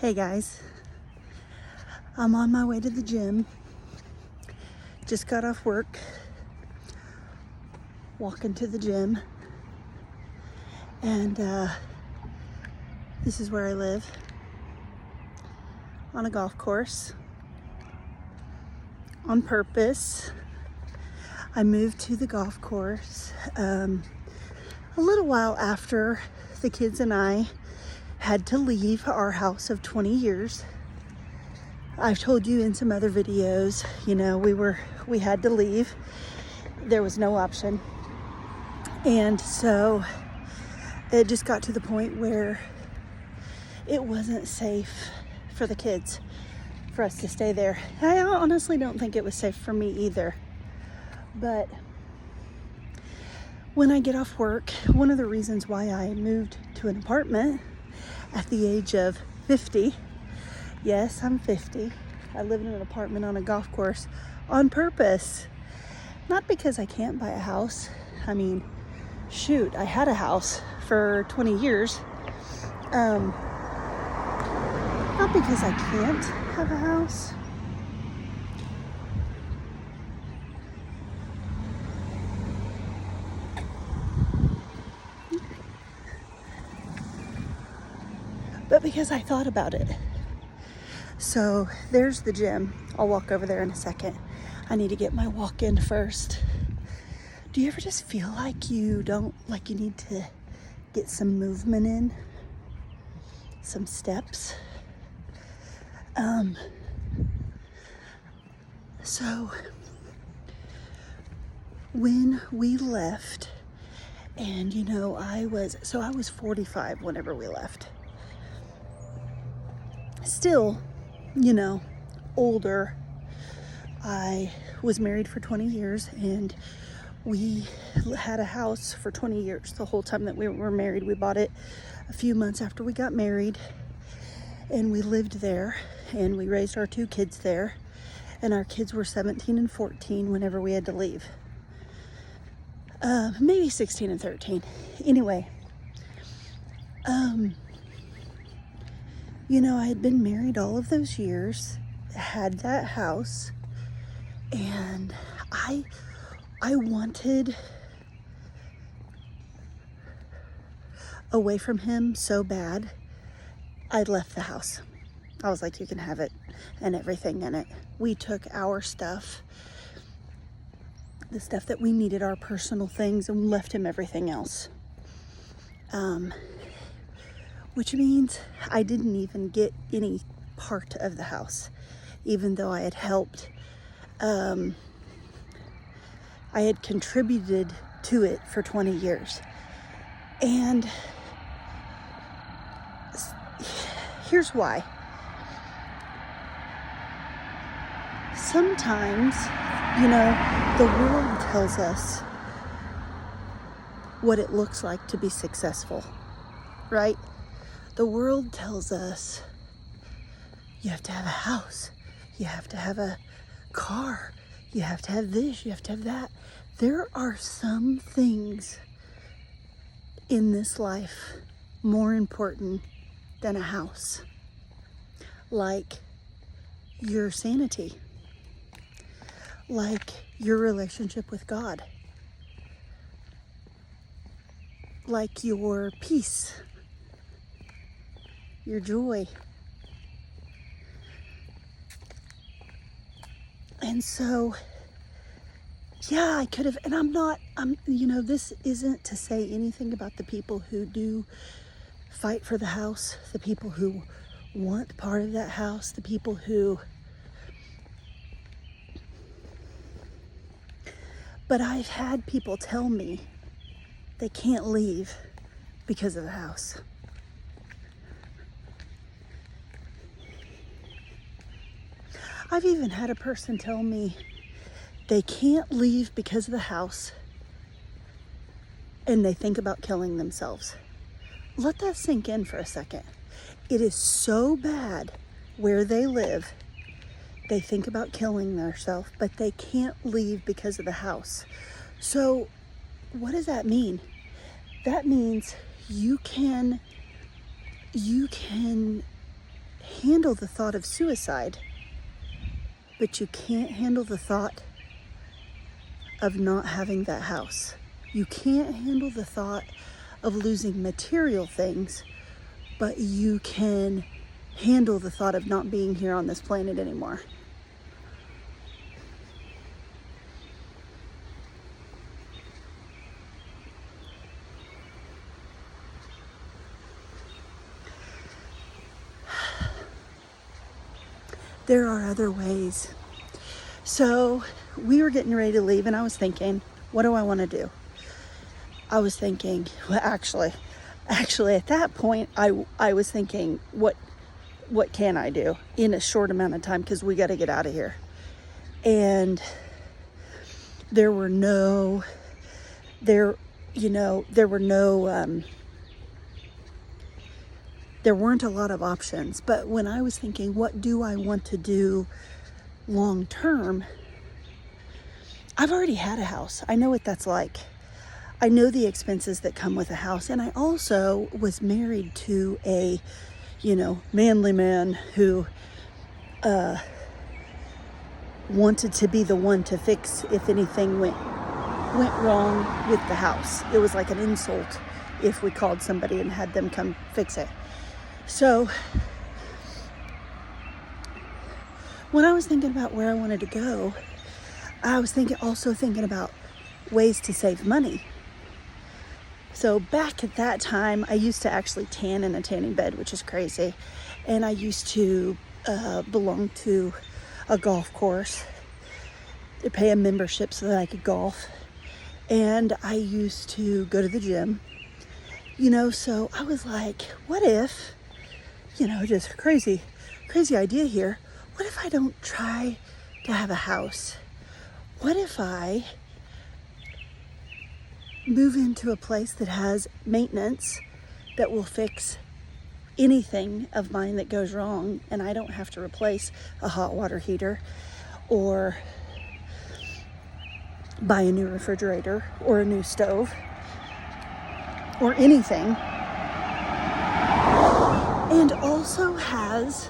Hey guys, I'm on my way to the gym. Just got off work, walking to the gym, and this is where I live, on a golf course, on purpose. I moved to the golf course a little while after the kids and I had to leave our house of 20 years. I've told you in some other videos, we had to leave. There was no option. And so it just got to the point where it wasn't safe for the kids for us to stay there. I honestly don't think it was safe for me either. But when I get off work, one of the reasons why I moved to an apartment at the age of 50, yes, I'm 50. I live in an apartment on a golf course on purpose. Not because I can't buy a house. I mean, shoot, I had a house for 20 years. Not because I can't have a house. But because I thought about it. So there's the gym. I'll walk over there in a second. I need to get my walk in first. Do you ever just feel like you need to get some movement in? Some steps? So when we left, and I was 45 whenever we left. Still, older. I was married for 20 years and we had a house for 20 years. The whole time that we were married, we bought it a few months after we got married, and we lived there and we raised our two kids there, and our kids were 17 and 14 whenever we had to leave. Maybe 16 and 13. Anyway, I had been married all of those years, had that house, and I wanted away from him so bad. I left the house. I was like, you can have it and everything in it. We took our stuff, the stuff that we needed, our personal things, and left him everything else. Which means I didn't even get any part of the house, even though I had helped. I had contributed to it for 20 years. And here's why. Sometimes, the world tells us what it looks like to be successful, right? The world tells us you have to have a house, you have to have a car, you have to have this, you have to have that. There are some things in this life more important than a house, like your sanity, like your relationship with God, like your peace, your joy. And so, yeah, I could have, and this isn't to say anything about the people who do fight for the house, the people who want part of that house, the people who, but I've had people tell me they can't leave because of the house. I've even had a person tell me they can't leave because of the house and they think about killing themselves. Let that sink in for a second. It is so bad where they live, they think about killing themselves, but they can't leave because of the house. So what does that mean? That means you can handle the thought of suicide, but you can't handle the thought of not having that house. You can't handle the thought of losing material things, but you can handle the thought of not being here on this planet anymore. There are other ways. So we were getting ready to leave, and I was thinking, what do I want to do? I was thinking, well, actually at that point, I was thinking, what can I do in a short amount of time? Because we got to get out of here. And there weren't a lot of options. But when I was thinking, what do I want to do long term? I've already had a house. I know what that's like. I know the expenses that come with a house. And I also was married to a, manly man who wanted to be the one to fix if anything went wrong with the house. It was like an insult if we called somebody and had them come fix it. So when I was thinking about where I wanted to go, I was also thinking about ways to save money. So back at that time, I used to actually tan in a tanning bed, which is crazy. And I used to belong to a golf course to pay a membership so that I could golf. And I used to go to the gym, so I was like, what if, just crazy idea here. What if I don't try to have a house? What if I move into a place that has maintenance that will fix anything of mine that goes wrong, and I don't have to replace a hot water heater or buy a new refrigerator or a new stove or anything, and also has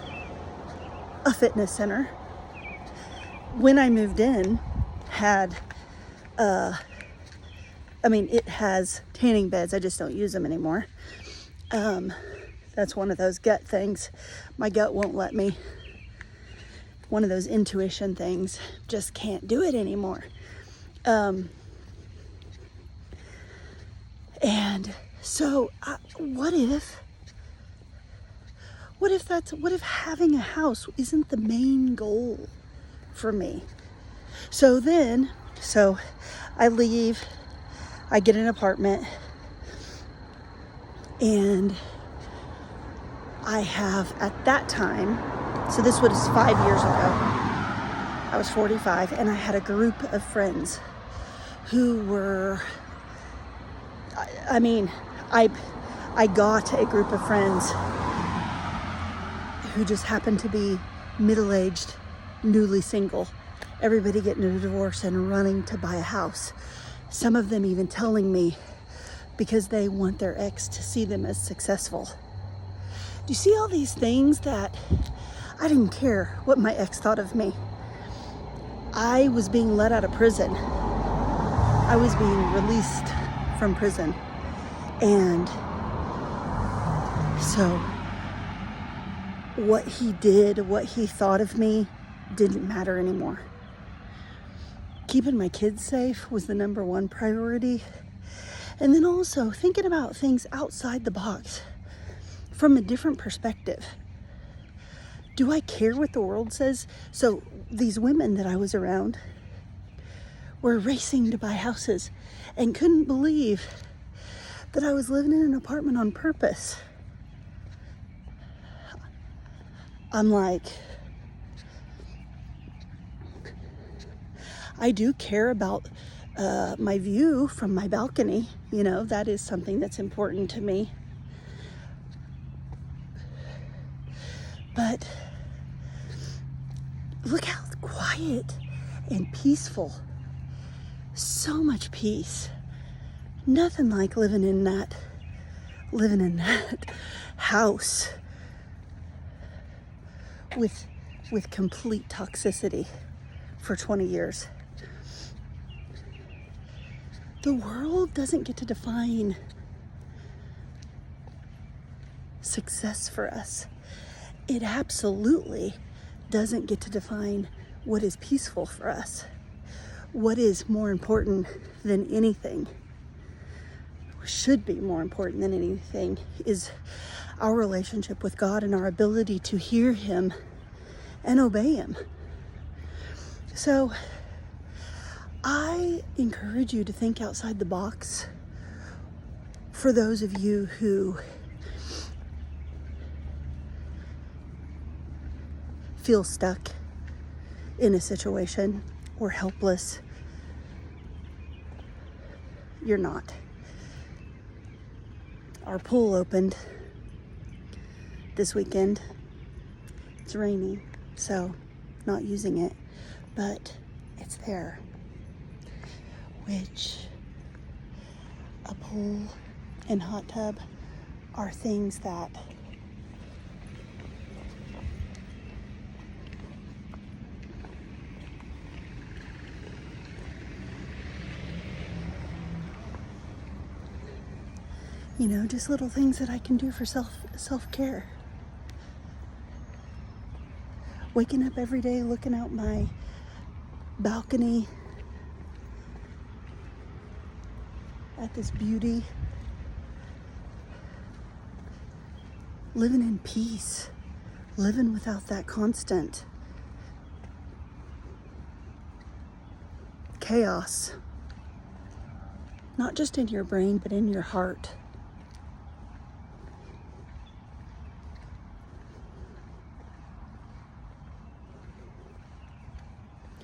a fitness center. When I moved in, it has tanning beds. I just don't use them anymore. That's one of those gut things. My gut won't let me. One of those intuition things. Just can't do it anymore. And so what if having a house isn't the main goal for me? So I leave, I get an apartment, and I have at that time, so this was 5 years ago, I was 45, and I had a group of friends who were, I got a group of friends who just happened to be middle-aged, newly single. Everybody getting a divorce and running to buy a house. Some of them even telling me because they want their ex to see them as successful. Do you see all these things that I didn't care what my ex thought of me? I was being let out of prison. I was being released from prison. And so what he did, what he thought of me, didn't matter anymore. Keeping my kids safe was the number one priority. And then also thinking about things outside the box from a different perspective. Do I care what the world says? So these women that I was around were racing to buy houses and couldn't believe that I was living in an apartment on purpose. I'm like, I do care about my view from my balcony. That is something that's important to me. But look how quiet and peaceful. So much peace. Nothing like living in that house. with complete toxicity for 20 years. The world doesn't get to define success for us. It absolutely doesn't get to define what is peaceful for us. What is more important than anything, should be more important than anything, is our relationship with God and our ability to hear Him and obey Him. So I encourage you to think outside the box. For those of you who feel stuck in a situation or helpless, you're not. Our pool opened this weekend. It's rainy, so not using it, but it's there. Which a pool and hot tub are things that just little things that I can do for self-care. Waking up every day, looking out my balcony at this beauty, living in peace, living without that constant chaos, not just in your brain, but in your heart.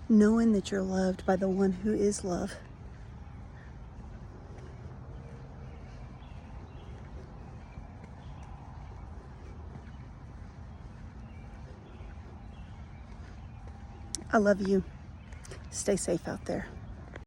Knowing that you're loved by the one who is love. I love you. Stay safe out there.